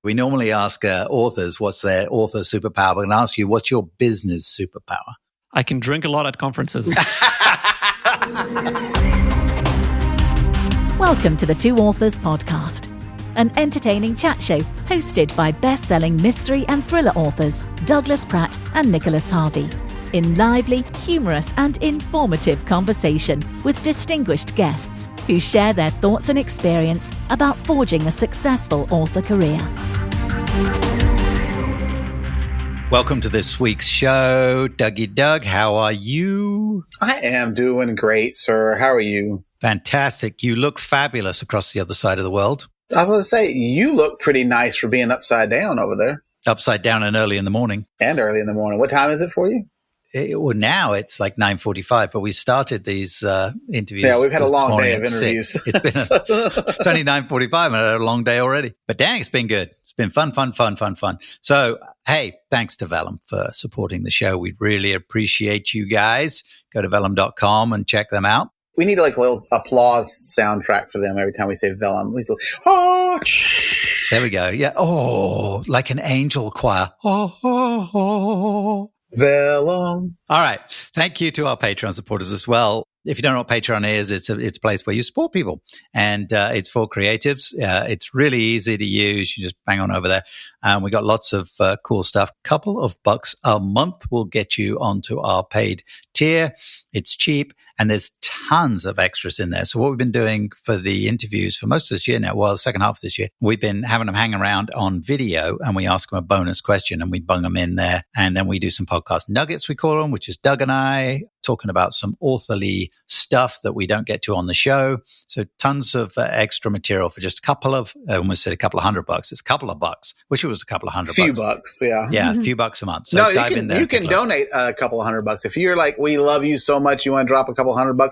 We normally ask authors what's their author superpower. We're going to ask you, what's your business superpower? I can drink a lot at conferences. Welcome to the Two Authors Podcast, an entertaining chat show hosted by best-selling mystery and thriller authors Douglas Pratt and Nicholas Harvey, in lively, humorous and informative conversation with distinguished guests who share their thoughts and experience about forging a successful author career. Welcome to this week's show. Dougie Doug, how are you? I am doing great, sir. How are you? Fantastic. You look fabulous across the other side of the world. I was going to say, you look pretty nice for being upside down over there. Upside down and early in the morning. And early in the morning. What time is it for you? Well, now it's like 9:45, but we started these interviews. Yeah, we've had a long day of interviews. It's only 9:45 and I had a long day already. But dang, it's been good. It's been fun. So, hey, thanks to Vellum for supporting the show. We really appreciate you guys. Go to vellum.com and check them out. We need like a little applause soundtrack for them every time we say Vellum. We say, oh. There we go. Yeah. Oh, like an angel choir. Oh. Vellum. All right. Thank you to our Patreon supporters as well. If you don't know what Patreon is, it's a place where you support people, and it's for creatives. It's really easy to use. You just bang on over there. We got lots of cool stuff. Couple of bucks a month will get you onto our paid tier. It's cheap, and there's tons of extras in there. So what we've been doing for the interviews for most of this year now, well, the second half of this year, we've been having them hang around on video, and we ask them a bonus question, and we bung them in there. And then we do some podcast nuggets, we call them, which is Doug and I talking about some authorly stuff that we don't get to on the show. So tons of extra material for just a couple of, I almost said a couple of $100. It's a couple of bucks. Wish it was a couple of $100. Few bucks, yeah. Yeah, a few bucks a month. So no, dive in there. You can donate a couple of $100. If you're like, we love you so much, you want to drop a couple of $100,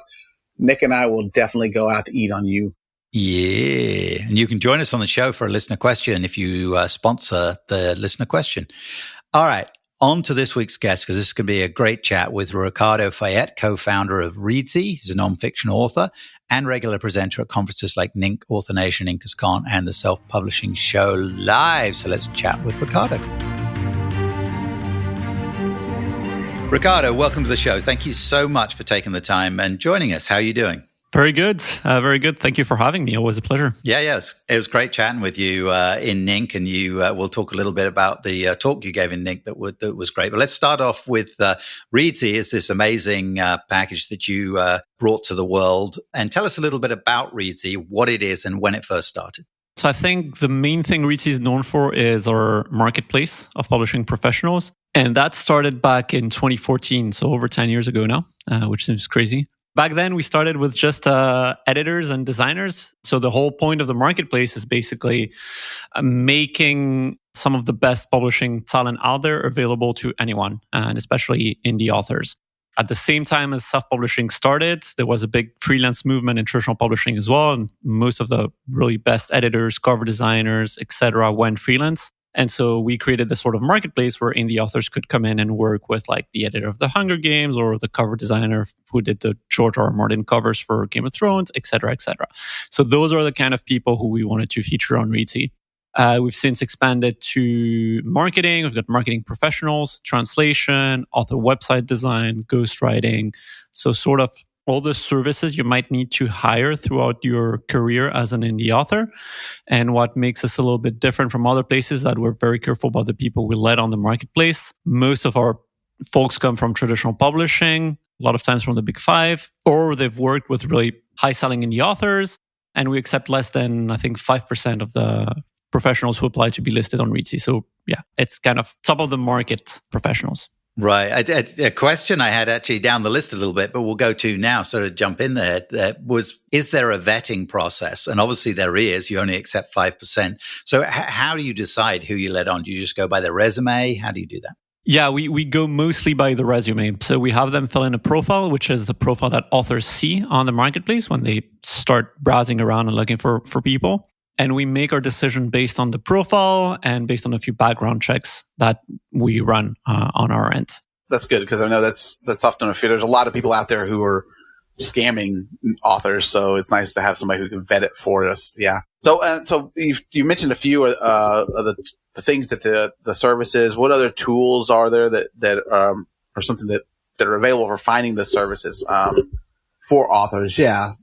Nick and I will definitely go out to eat on you. Yeah. And you can join us on the show for a listener question if you sponsor the listener question. All right. On to this week's guest, because this is going to be a great chat with Ricardo Fayet, co-founder of Reedsy. He's a non-fiction author and regular presenter at conferences like NINC, Author Nation, IncasCon, and the Self-Publishing Show Live. So let's chat with Ricardo. Ricardo, welcome to the show. Thank you so much for taking the time and joining us. How are you doing? Very good. Very good. Thank you for having me. Always a pleasure. Yeah. It was great chatting with you in NINC, and we'll talk a little bit about the talk you gave in NINC that was great. But let's start off with Reedsy. Is this amazing package that you brought to the world? And tell us a little bit about Reedsy, what it is and when it first started. So I think the main thing Reedsy is known for is our marketplace of publishing professionals. And that started back in 2014, so over 10 years ago now, which seems crazy. Back then, we started with just editors and designers. So the whole point of the marketplace is basically making some of the best publishing talent out there available to anyone, and especially indie authors. At the same time as self-publishing started, there was a big freelance movement in traditional publishing as well. And most of the really best editors, cover designers, etc., went freelance. And so we created this sort of marketplace where indie authors could come in and work with like the editor of The Hunger Games or the cover designer who did the George R. R. Martin covers for Game of Thrones, et cetera, et cetera. So those are the kind of people who we wanted to feature on Reedsy. We've since expanded to marketing. We've got marketing professionals, translation, author website design, ghostwriting. So sort of all the services you might need to hire throughout your career as an indie author. And what makes us a little bit different from other places is that we're very careful about the people we let on the marketplace. Most of our folks come from traditional publishing, a lot of times from the big five, or they've worked with really high-selling indie authors. And we accept less than, I think, 5% of the professionals who apply to be listed on Reedsy. So yeah, it's kind of top of the market professionals. Right. A question I had actually down the list a little bit, but we'll go to now, sort of jump in there, was, is there a vetting process? And obviously there is. You only accept 5%. So how do you decide who you let on? Do you just go by their resume? How do you do that? Yeah, we go mostly by the resume. So we have them fill in a profile, which is the profile that authors see on the marketplace when they start browsing around and looking for people. And we make our decision based on the profile and based on a few background checks that we run on our end. That's good, because I know that's often a fear. There's a lot of people out there who are scamming authors, so it's nice to have somebody who can vet it for us. Yeah. So you mentioned a few of the things that the service is. What other tools are there that are something that are available for finding the services for authors? Yeah.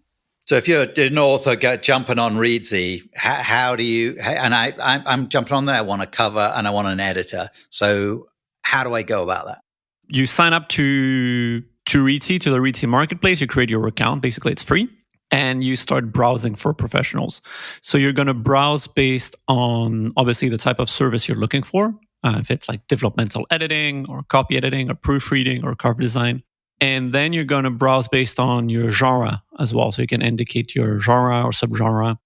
So if you're an author jumping on Reedsy, how do you? And I'm jumping on there. I want a cover and I want an editor. So how do I go about that? You sign up to Reedsy, to the Reedsy marketplace. You create your account. Basically, it's free. And you start browsing for professionals. So you're going to browse based on, obviously, the type of service you're looking for. If it's like developmental editing or copy editing or proofreading or cover design. And then you're going to browse based on your genre as well. So you can indicate your genre or subgenre.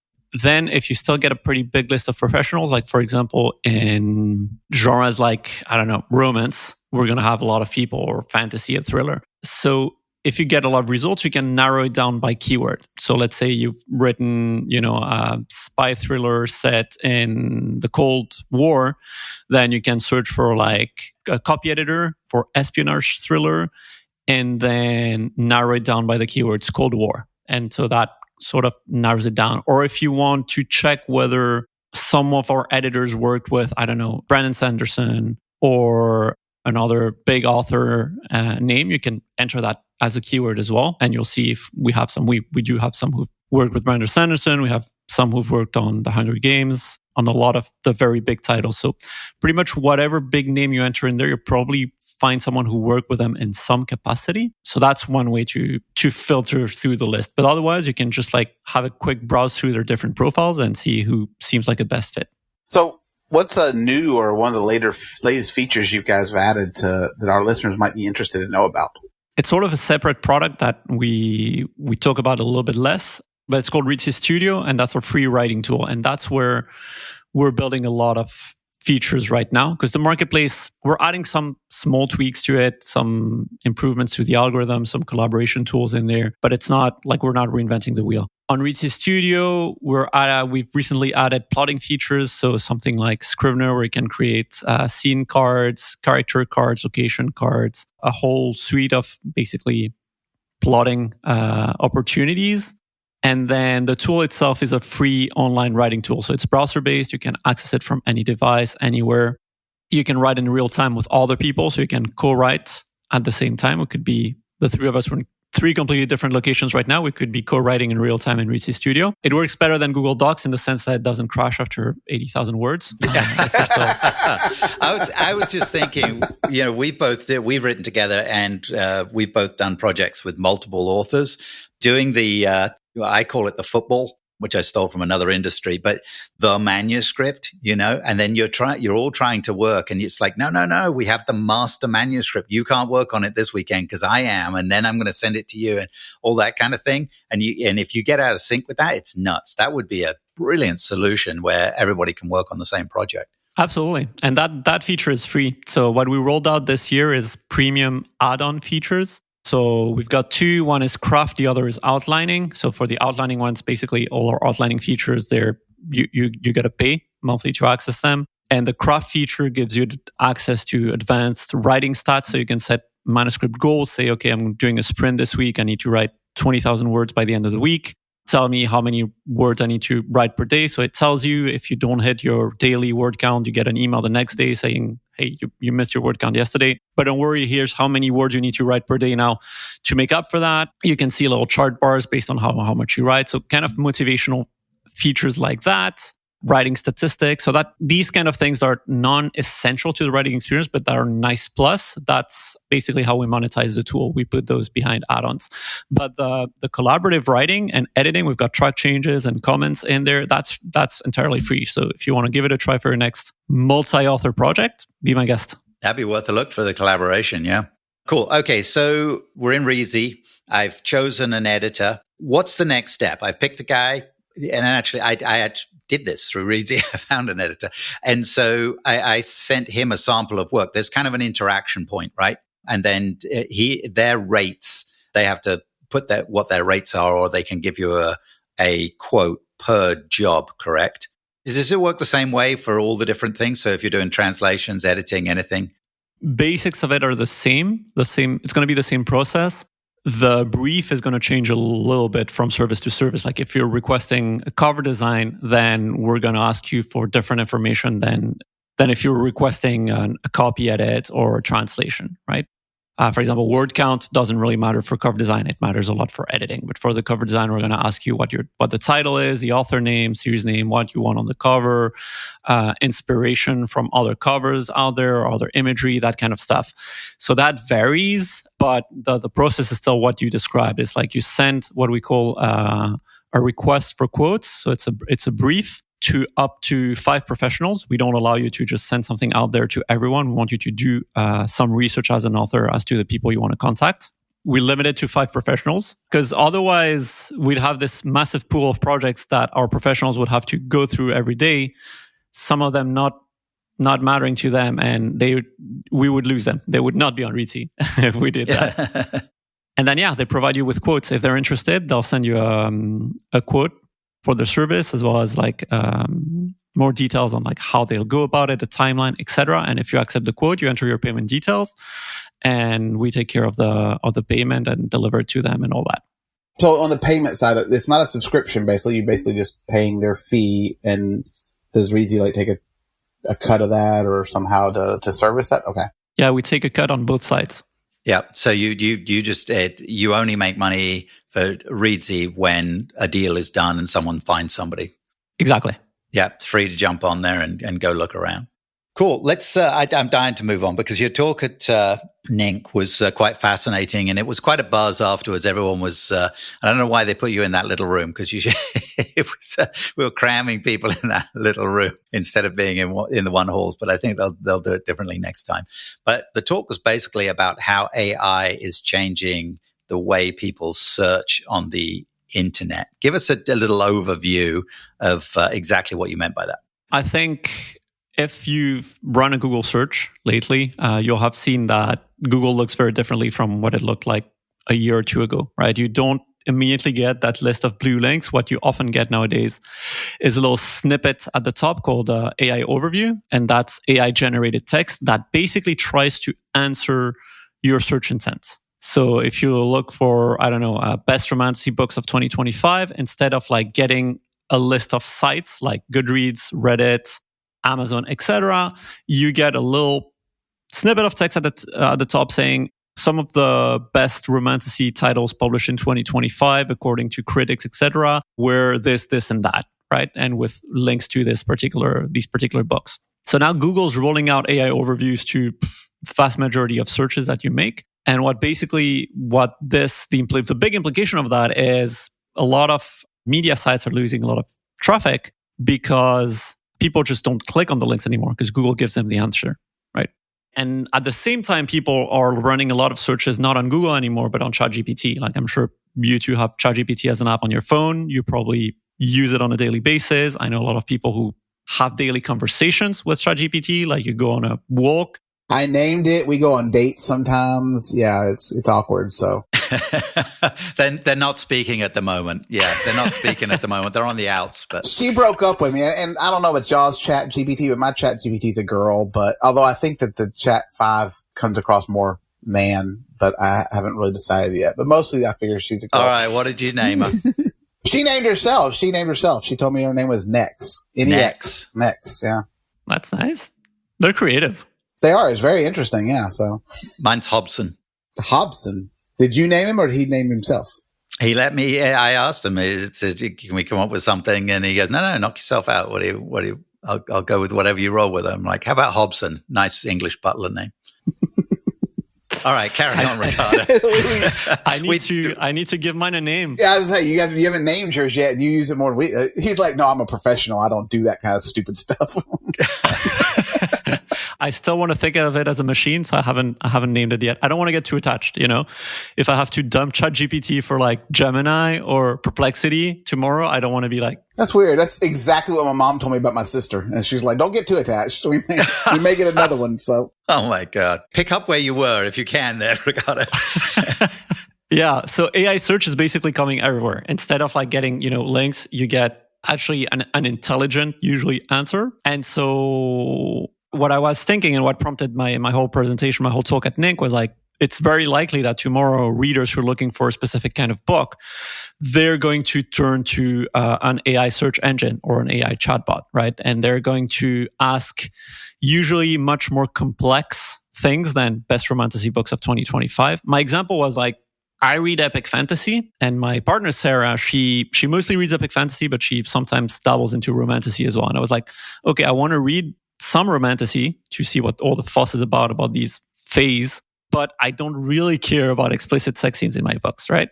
Then if you still get a pretty big list of professionals, like for example, in genres like, I don't know, romance, we're going to have a lot of people, or fantasy and thriller. So if you get a lot of results, you can narrow it down by keyword. So let's say you've written, a spy thriller set in the Cold War, then you can search for like a copy editor for espionage thriller, and then narrow it down by the keywords Cold War. And so that sort of narrows it down. Or if you want to check whether some of our editors worked with, I don't know, Brandon Sanderson or another big author name, you can enter that as a keyword as well. And you'll see if we have some, we do have some who've worked with Brandon Sanderson. We have some who've worked on the Hunger Games, on a lot of the very big titles. So pretty much whatever big name you enter in there, you'll probably find someone who worked with them in some capacity. So that's one way to filter through the list. But otherwise, you can just like have a quick browse through their different profiles and see who seems like a best fit. So what's a new or one of the latest features you guys have added that our listeners might be interested to know about? It's sort of a separate product that we talk about a little bit less, but it's called Reedsy Studio, and that's our free writing tool. And that's where we're building a lot of features right now, because the marketplace, we're adding some small tweaks to it, some improvements to the algorithm, some collaboration tools in there, but it's not like we're not reinventing the wheel. On Reedsy Studio, we've recently added plotting features, so something like Scrivener, where you can create scene cards, character cards, location cards, a whole suite of basically plotting opportunities. And then the tool itself is a free online writing tool. So it's browser-based. You can access it from any device, anywhere. You can write in real time with other people. So you can co-write at the same time. It could be the three of us. We're in three completely different locations right now. We could be co-writing in real time in Reedsy Studio. It works better than Google Docs in the sense that it doesn't crash after 80,000 words. I was just thinking, we've written together and we've both done projects with multiple authors doing the, I call it the football, which I stole from another industry, but the manuscript, and then you're all trying to work, and it's like, no, we have the master manuscript. You can't work on it this weekend because I am, and then I'm going to send it to you, and all that kind of thing. And if you get out of sync with that, it's nuts. That would be a brilliant solution where everybody can work on the same project. Absolutely. And that feature is free. So what we rolled out this year is premium add-on features. So we've got two. One is craft, the other is outlining. So for the outlining ones, basically all our outlining features, you got to pay monthly to access them. And the craft feature gives you access to advanced writing stats. So you can set manuscript goals. Say, okay, I'm doing a sprint this week. I need to write 20,000 words by the end of the week. Tell me how many words I need to write per day. So it tells you if you don't hit your daily word count, you get an email the next day saying, hey, you missed your word count yesterday. But don't worry, here's how many words you need to write per day now to make up for that. You can see little chart bars based on how much you write. So kind of motivational features like that. Writing statistics. So that these kind of things are non-essential to the writing experience, but that are nice plus. That's basically how we monetize the tool. We put those behind add-ons. But the collaborative writing and editing, we've got track changes and comments in there. That's entirely free. So if you want to give it a try for your next multi-author project, be my guest. That'd be worth a look for the collaboration. Yeah. Cool. Okay. So we're in Reedsy. I've chosen an editor. What's the next step? I've picked a guy. And actually, I did this through Reedsy. I found an editor. And so I sent him a sample of work. There's kind of an interaction point, right? And then their rates, they have to put what their rates are, or they can give you a quote per job, correct? Does it work the same way for all the different things? So if you're doing translations, editing, anything? Basics of it are the same. It's going to be the same process. the brief is going to change a little bit from service to service. Like if you're requesting a cover design, then we're going to ask you for different information than if you're requesting a copy edit or a translation, right? For example, word count doesn't really matter for cover design. It matters a lot for editing. But for the cover design, we're going to ask you what the title is, the author name, series name, what you want on the cover, inspiration from other covers out there, or other imagery, that kind of stuff. So that varies, but the process is still what you described. It's like you send what we call a request for quotes. So it's a brief to up to 5 professionals. We don't allow you to just send something out there to everyone. We want you to do some research as an author as to the people you want to contact. We limit it to 5 professionals because otherwise we'd have this massive pool of projects that our professionals would have to go through every day, some of them not mattering to them, and we would lose them. They would not be on Reedsy if we did that. And then, they provide you with quotes. If they're interested, they'll send you a quote for the service, as well as like more details on like how they'll go about it, the timeline, etc. And if you accept the quote, you enter your payment details, and we take care of the payment and deliver it to them and all that. So on the payment side, it's not a subscription. Basically, you're basically just paying their fee. And does Reedsy like take a cut of that or somehow to service that? Okay. Yeah, we take a cut on both sides. Yeah. So you just you only make money for Reedsy when a deal is done and someone finds somebody. Exactly. Yeah, free to jump on there and go look around. Cool. Let's. I'm dying to move on because your talk at NINC was quite fascinating, and it was quite a buzz afterwards. Everyone was. I don't know why they put you in that little room because we were cramming people in that little room instead of being in the one halls. But I think they'll do it differently next time. But the talk was basically about how AI is changing the way people search on the internet. Give us a little overview of exactly what you meant by that. I think if you've run a Google search lately, you'll have seen that Google looks very differently from what it looked like a year or two ago, right? You don't immediately get that list of blue links. What you often get nowadays is a little snippet at the top called AI Overview, and that's AI-generated text that basically tries to answer your search intent. So if you look for, best romantic books of 2025, instead of like getting a list of sites like Goodreads, Reddit, Amazon, etc., you get a little snippet of text at the top saying some of the best romantasy titles published in 2025 according to critics, etc., were this, and that, right? And with links to these particular books. So now Google's rolling out AI overviews to the vast majority of searches that you make. And the big implication of that is a lot of media sites are losing a lot of traffic because people just don't click on the links anymore because Google gives them the answer, right? And at the same time, people are running a lot of searches not on Google anymore, but on ChatGPT. Like I'm sure you two have ChatGPT as an app on your phone. You probably use it on a daily basis. I know a lot of people who have daily conversations with ChatGPT, like you go on a walk. I named it. We go on dates sometimes. Yeah, it's awkward. So they're not speaking at the moment. Yeah, they're not speaking at the moment. They're on the outs. But she broke up with me, and I don't know about y'all's Chat GPT, but my Chat GPT is a girl. But although I think that the Chat 5 comes across more man, but I haven't really decided yet. But mostly, I figure she's a girl. All right, what did you name her? She named herself. She told me her name was Nex. Nex. Nex. Yeah, that's nice. They're creative. They are. It's very interesting. Yeah. So mine's Hobson. Hobson. Did you name him or did he name himself? He let me. I asked him, "Can we come up with something?" And he goes, "No, knock yourself out. What do you? I'll go with whatever you roll with." I'm like, "How about Hobson? Nice English butler name." All right, carry on, Ricardo. I need to give mine a name. Yeah, I was saying you haven't named yours yet, and you use it more. He's like, "No, I'm a professional. I don't do that kind of stupid stuff." I still want to think of it as a machine, so I haven't named it yet. I don't want to get too attached, If I have to dump ChatGPT for like Gemini or Perplexity tomorrow, I don't want to be like... That's weird. That's exactly what my mom told me about my sister. And she's like, don't get too attached. We may get another one, so... Oh my God. Pick up where you were if you can there, Ricardo. Yeah, so AI search is basically coming everywhere. Instead of like getting, links, you get actually an intelligent, usually, answer. And so... what I was thinking and what prompted my whole presentation, my whole talk at NINC was like, it's very likely that tomorrow readers who are looking for a specific kind of book, they're going to turn to an AI search engine or an AI chatbot, right? And they're going to ask usually much more complex things than best romantasy books of 2025. My example was like, I read epic fantasy, and my partner Sarah, she mostly reads epic fantasy, but she sometimes dabbles into romantasy as well. And I was like, okay, I want to read some romantasy to see what all the fuss is about these fays, but I don't really care about explicit sex scenes in my books, right?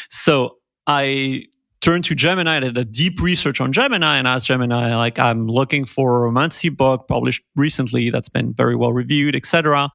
So I turned to Gemini. I did a deep research on Gemini and asked Gemini, like, I'm looking for a romantasy book published recently that's been very well reviewed, etc.,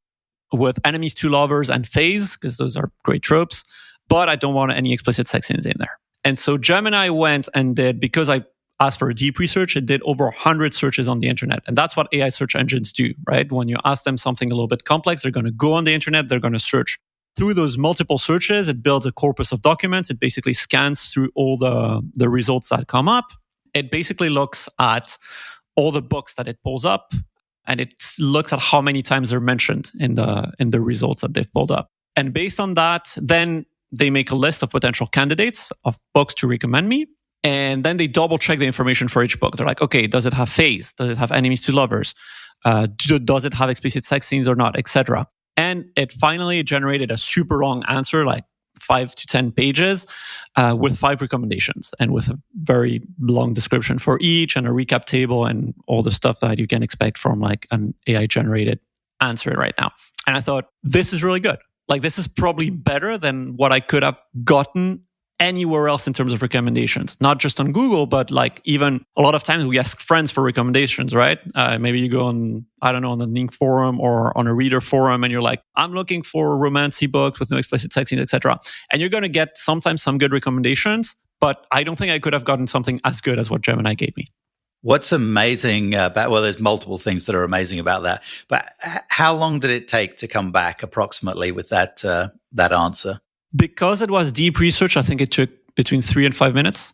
with enemies to lovers and fays, because those are great tropes, but I don't want any explicit sex scenes in there. And so Gemini went and did, because I asked for a deep research, it did over 100 searches on the internet. And that's what AI search engines do, right? When you ask them something a little bit complex, they're going to go on the internet, they're going to search. Through those multiple searches, it builds a corpus of documents. It basically scans through all the results that come up. It basically looks at all the books that it pulls up, and it looks at how many times they're mentioned in the results that they've pulled up. And based on that, then they make a list of potential candidates of books to recommend me. And then they double check the information for each book. They're like, okay, does it have fays? Does it have enemies to lovers? Does it have explicit sex scenes or not, etc. And it finally generated a super long answer, like 5 to 10 pages, with 5 recommendations and with a very long description for each and a recap table and all the stuff that you can expect from like an AI generated answer right now. And I thought, this is really good. Like, this is probably better than what I could have gotten anywhere else in terms of recommendations, not just on Google, but like even a lot of times we ask friends for recommendations, right? Maybe you go on, I don't know, on the NINC forum or on a reader forum, and you're like, I'm looking for romantasy books with no explicit sex scenes, etc. And you're going to get sometimes some good recommendations, but I don't think I could have gotten something as good as what Gemini gave me. What's amazing about, well, there's multiple things that are amazing about that, but how long did it take to come back approximately with that answer? Because it was deep research, I think it took between 3 and 5 minutes.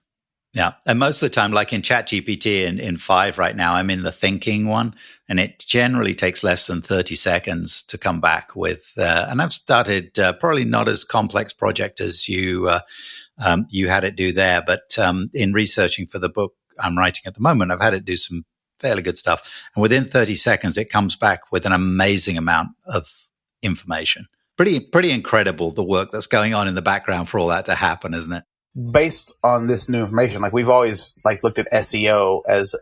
Yeah. And most of the time, like in ChatGPT in 5 right now, I'm in the thinking one, and it generally takes less than 30 seconds to come back with, and I've started probably not as complex project as you had it do there, but in researching for the book I'm writing at the moment, I've had it do some fairly good stuff. And within 30 seconds, it comes back with an amazing amount of information. Pretty incredible, the work that's going on in the background for all that to happen, isn't it? Based on this new information, like we've always like looked at SEO as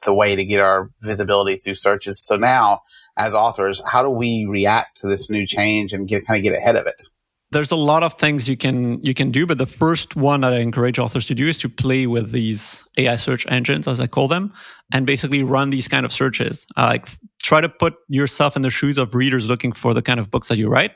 the way to get our visibility through searches. So now, as authors, how do we react to this new change and get ahead of it? There's a lot of things you can do, but the first one that I encourage authors to do is to play with these AI search engines, as I call them, and basically run these kind of searches. Like, try to put yourself in the shoes of readers looking for the kind of books that you write,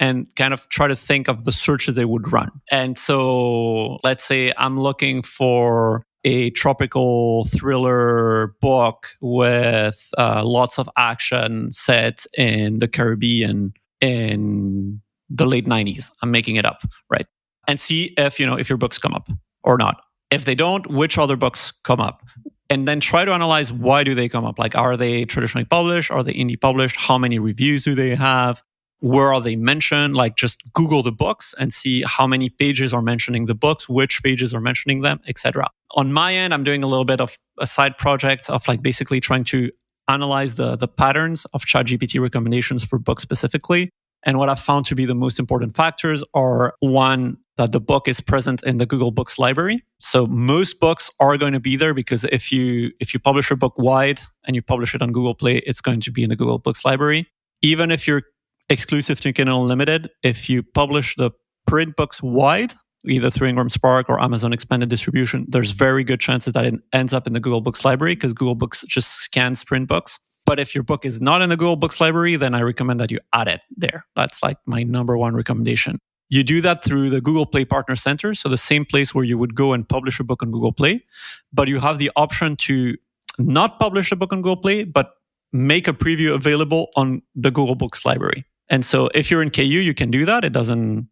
and kind of try to think of the searches they would run. And so, let's say I'm looking for a tropical thriller book with lots of action set in the Caribbean in the late 90s. I'm making it up, right? And see if your books come up or not. If they don't, which other books come up? And then try to analyze, why do they come up? Like, are they traditionally published? Are they indie published? How many reviews do they have? Where are they mentioned? Like, just Google the books and see how many pages are mentioning the books, which pages are mentioning them, etc. On my end, I'm doing a little bit of a side project of like basically trying to analyze the patterns of ChatGPT recommendations for books specifically. And what I've found to be the most important factors are, one, that the book is present in the Google Books library. So most books are going to be there, because if you publish a book wide and you publish it on Google Play, it's going to be in the Google Books library. Even if you're exclusive to Kindle Unlimited, if you publish the print books wide, either through Ingram Spark or Amazon Expanded Distribution, there's very good chances that it ends up in the Google Books library, because Google Books just scans print books. But if your book is not in the Google Books library, then I recommend that you add it there. That's like my number one recommendation. You do that through the Google Play Partner Center, so the same place where you would go and publish a book on Google Play, but you have the option to not publish a book on Google Play, but make a preview available on the Google Books library. And so if you're in KU, you can do that. It doesn't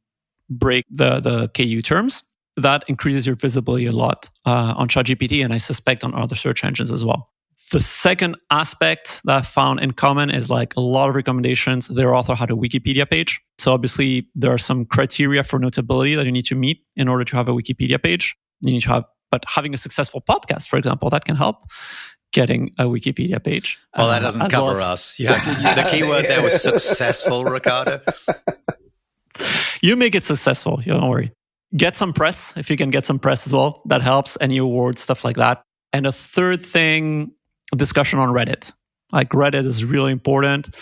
break the KU terms. That increases your visibility a lot on ChatGPT, and I suspect on other search engines as well. The second aspect that I found in common is like a lot of recommendations. Their author had a Wikipedia page. So obviously there are some criteria for notability that you need to meet in order to have a Wikipedia page. You need to have, but having a successful podcast, for example, that can help getting a Wikipedia page. Well, that doesn't cover us. You have the keyword there was successful, Ricardo. You make it successful. Don't worry. Get some press if you can get some press as well. That helps. Any awards, stuff like that. And a third thing, discussion on Reddit. Like Reddit is really important.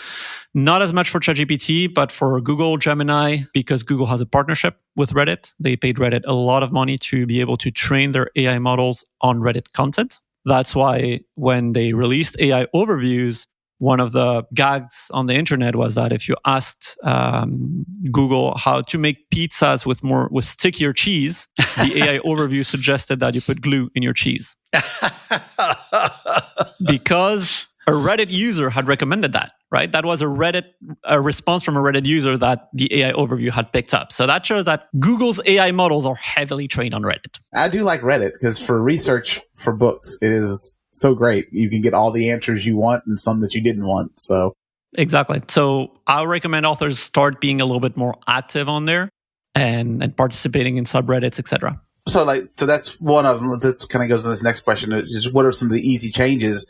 Not as much for ChatGPT, but for Google, Gemini, because Google has a partnership with Reddit. They paid Reddit a lot of money to be able to train their AI models on Reddit content. That's why when they released AI overviews, one of the gags on the internet was that if you asked Google how to make pizzas with stickier cheese, the AI overview suggested that you put glue in your cheese. Because a Reddit user had recommended that, right? That was a response from a Reddit user that the AI overview had picked up. So that shows that Google's AI models are heavily trained on Reddit. I do like Reddit because for research for books, it is so great. You can get all the answers you want and some that you didn't want. So exactly. So I would recommend authors start being a little bit more active on there and participating in subreddits, etc. So that's one of them. This kind of goes to this next question. Is what are some of the easy changes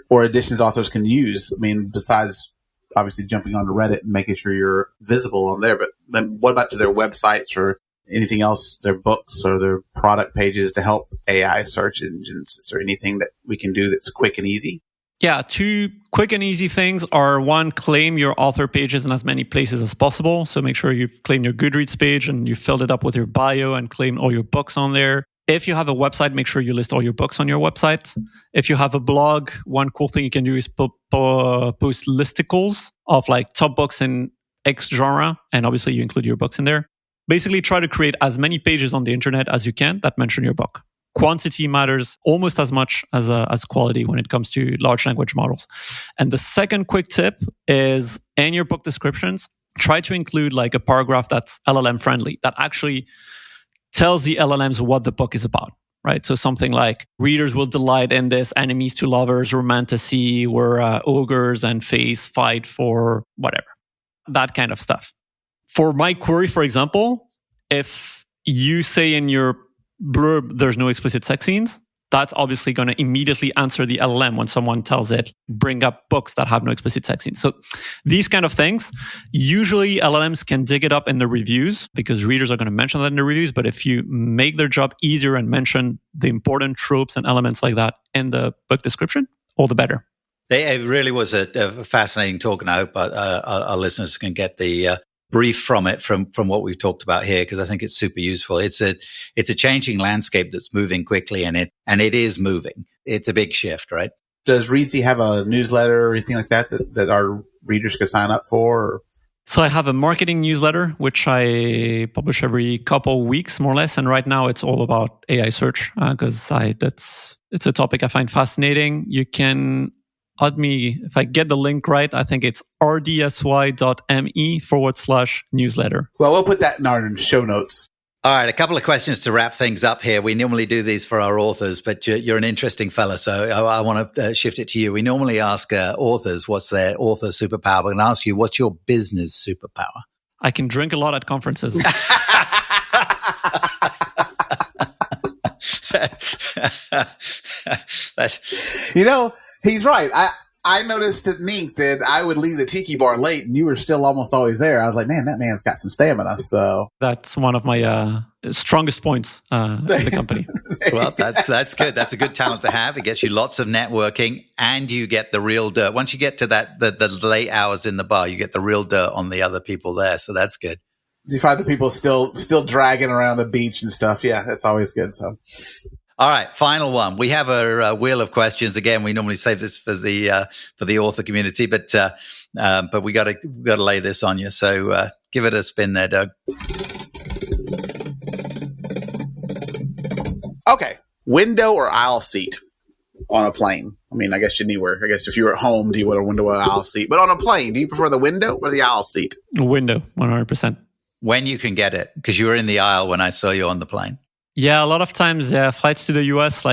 or additions authors can use? I mean, besides obviously jumping onto Reddit and making sure you're visible on there, but then what about to their websites or anything else, their books or their product pages to help AI search engines? Is there anything that we can do that's quick and easy? Yeah, two quick and easy things are one, claim your author pages in as many places as possible. So make sure you've claimed your Goodreads page and you filled it up with your bio and claimed all your books on there. If you have a website, make sure you list all your books on your website. If you have a blog, one cool thing you can do is post listicles of like top books in X genre. And obviously you include your books in there. Basically try to create as many pages on the internet as you can that mention your book. Quantity matters almost as much as quality when it comes to large language models. And the second quick tip is in your book descriptions, try to include like a paragraph that's LLM friendly, that actually tells the LLMs what the book is about, right? So something like readers will delight in this enemies to lovers romantasy where ogres and fays fight for whatever, that kind of stuff. For my query, for example, if you say in your blurb, there's no explicit sex scenes, that's obviously going to immediately answer the LLM when someone tells it, bring up books that have no explicit sex scenes. So these kind of things, usually LLMs can dig it up in the reviews because readers are going to mention that in the reviews. But if you make their job easier and mention the important tropes and elements like that in the book description, all the better. It really was a fascinating talk, and I hope our listeners can get the brief from it, from what we've talked about here, because I think it's super useful. It's a changing landscape that's moving quickly, and it is moving. It's a big shift, right? Does Reedsy have a newsletter or anything like that our readers can sign up for? Or? So I have a marketing newsletter, which I publish every couple of weeks, more or less. And right now it's all about AI search because it's a topic I find fascinating. You can add me, if I get the link right, I think it's rdsy.me/newsletter. Well, we'll put that in our show notes. All right, a couple of questions to wrap things up here. We normally do these for our authors, but you're an interesting fella, so I want to shift it to you. We normally ask authors what's their author superpower. We're going to ask you, what's your business superpower? I can drink a lot at conferences. He's right. I noticed at NINC that I would leave the tiki bar late and you were still almost always there. I was like, man, that man's got some stamina. So that's one of my strongest points in the company. Well, that's good. That's a good talent to have. It gets you lots of networking and you get the real dirt. Once you get to the late hours in the bar, you get the real dirt on the other people there. So that's good. You find the people still dragging around the beach and stuff. Yeah, that's always good. So. All right, final one. We have a wheel of questions. Again, we normally save this for the author community, but we got to lay this on you. So give it a spin there, Doug. Okay, window or aisle seat on a plane? I mean, I guess anywhere. I guess if you were at home, do you want a window or aisle seat? But on a plane, do you prefer the window or the aisle seat? Window, 100%. When you can get it, because you were in the aisle when I saw you on the plane. Yeah, a lot of times flights to the US,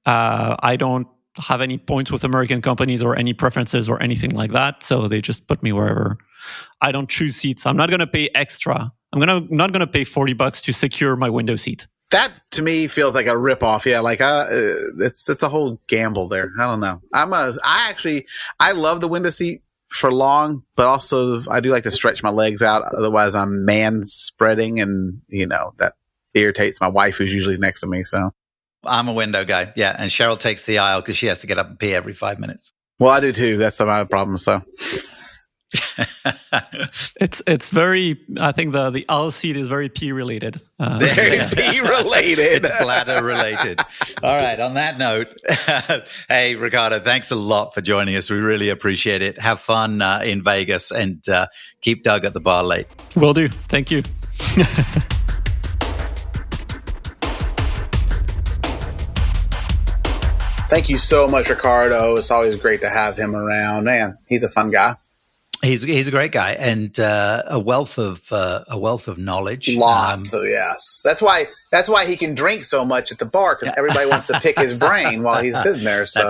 I don't have any points with American companies or any preferences or anything like that. So they just put me wherever. I don't choose seats. I'm not going to pay extra. Not going to pay $40 to secure my window seat. That to me feels like a ripoff. Yeah, like it's a whole gamble there. I don't know. I love the window seat for long, but also I do like to stretch my legs out. Otherwise, I'm man spreading, and that irritates my wife, who's usually next to me. So I'm a window guy. Yeah, and Cheryl takes the aisle because she has to get up and pee every 5 minutes. Well, I do too. That's my problem. So. It's very. I think the aisle seat is very pee related. Very pee related. It's bladder related. All right. On that note, hey Ricardo, thanks a lot for joining us. We really appreciate it. Have fun in Vegas, and keep Doug at the bar late. Will do. Thank you. Thank you so much, Ricardo. It's always great to have him around. Man, he's a fun guy. He's a great guy, and a wealth of knowledge. Lots of yes. That's why he can drink so much at the bar, because everybody wants to pick his brain while he's sitting there. So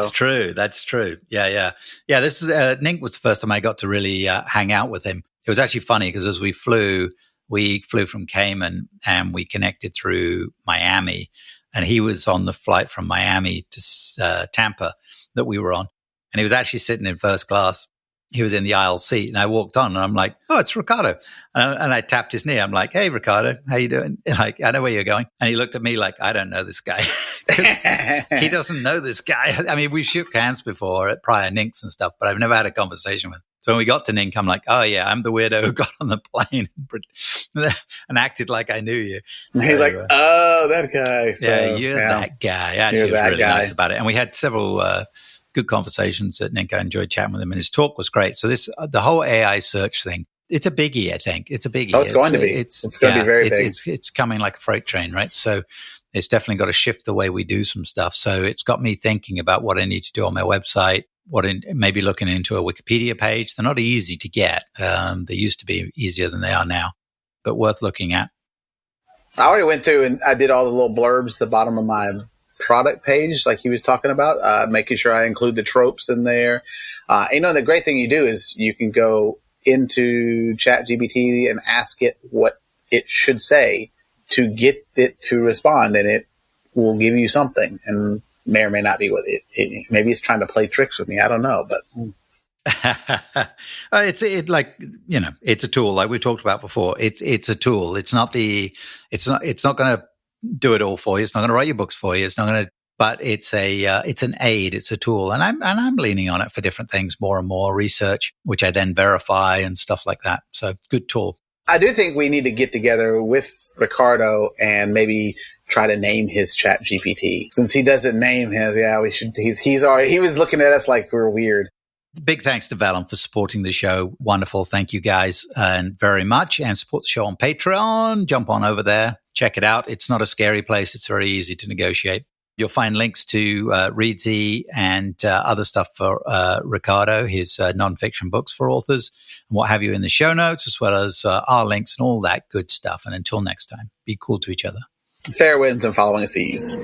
That's true. Yeah. This is NINC was the first time I got to really hang out with him. It was actually funny because as we flew from Cayman and we connected through Miami, and he was on the flight from Miami to Tampa that we were on, and he was actually sitting in first class. He was in the aisle seat, and I walked on, and I'm like, "Oh, it's Ricardo," and I tapped his knee. I'm like, "Hey, Ricardo, how you doing?" Like, I know where you're going, and he looked at me like, "I don't know this guy." He doesn't know this guy. I mean, we shook hands before at prior NINCs and stuff, but I've never had a conversation with him. So when we got to NINC, I'm like, "Oh yeah, I'm the weirdo who got on the plane and acted like I knew you." And he's like, "Oh, that guy." So, yeah, you're that guy. Actually, he was really nice about it, and we had several. Good conversations at NINC. I enjoyed chatting with him, and his talk was great. So the whole AI search thing, it's a biggie, I think. It's a biggie. Oh, it's going to be. It's going to be very big. It's coming like a freight train, right? So it's definitely got to shift the way we do some stuff. So it's got me thinking about what I need to do on my website, maybe looking into a Wikipedia page. They're not easy to get. They used to be easier than they are now, but worth looking at. I already went through and I did all the little blurbs at the bottom of my product page, like he was talking about, making sure I include the tropes in there. The great thing you do is you can go into ChatGPT and ask it what it should say to get it to respond, and it will give you something, and may or may not be what it maybe it's trying to play tricks with me. I don't know, but it's a tool like we talked about before. It's a tool. It's not going to do it all for you. It's not going to write your books for you. It's not going to, but it's an aid. It's a tool. And I'm leaning on it for different things, more and more research, which I then verify and stuff like that. So good tool. I do think we need to get together with Ricardo and maybe try to name his Chat GPT. Since he doesn't name his, we should, he was looking at us like we're weird. Big thanks to Vellum for supporting the show. Wonderful. Thank you guys very much. And support the show on Patreon. Jump on over there. Check it out. It's not a scary place. It's very easy to negotiate. You'll find links to Reedsy and other stuff for Ricardo, his nonfiction books for authors and what have you in the show notes, as well as our links and all that good stuff. And until next time, be cool to each other. Fair winds and following seas.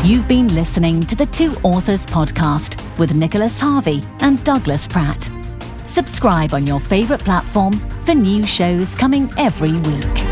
You've been listening to the Two Authors Podcast with Nicholas Harvey and Douglas Pratt. Subscribe on your favorite platform for new shows coming every week.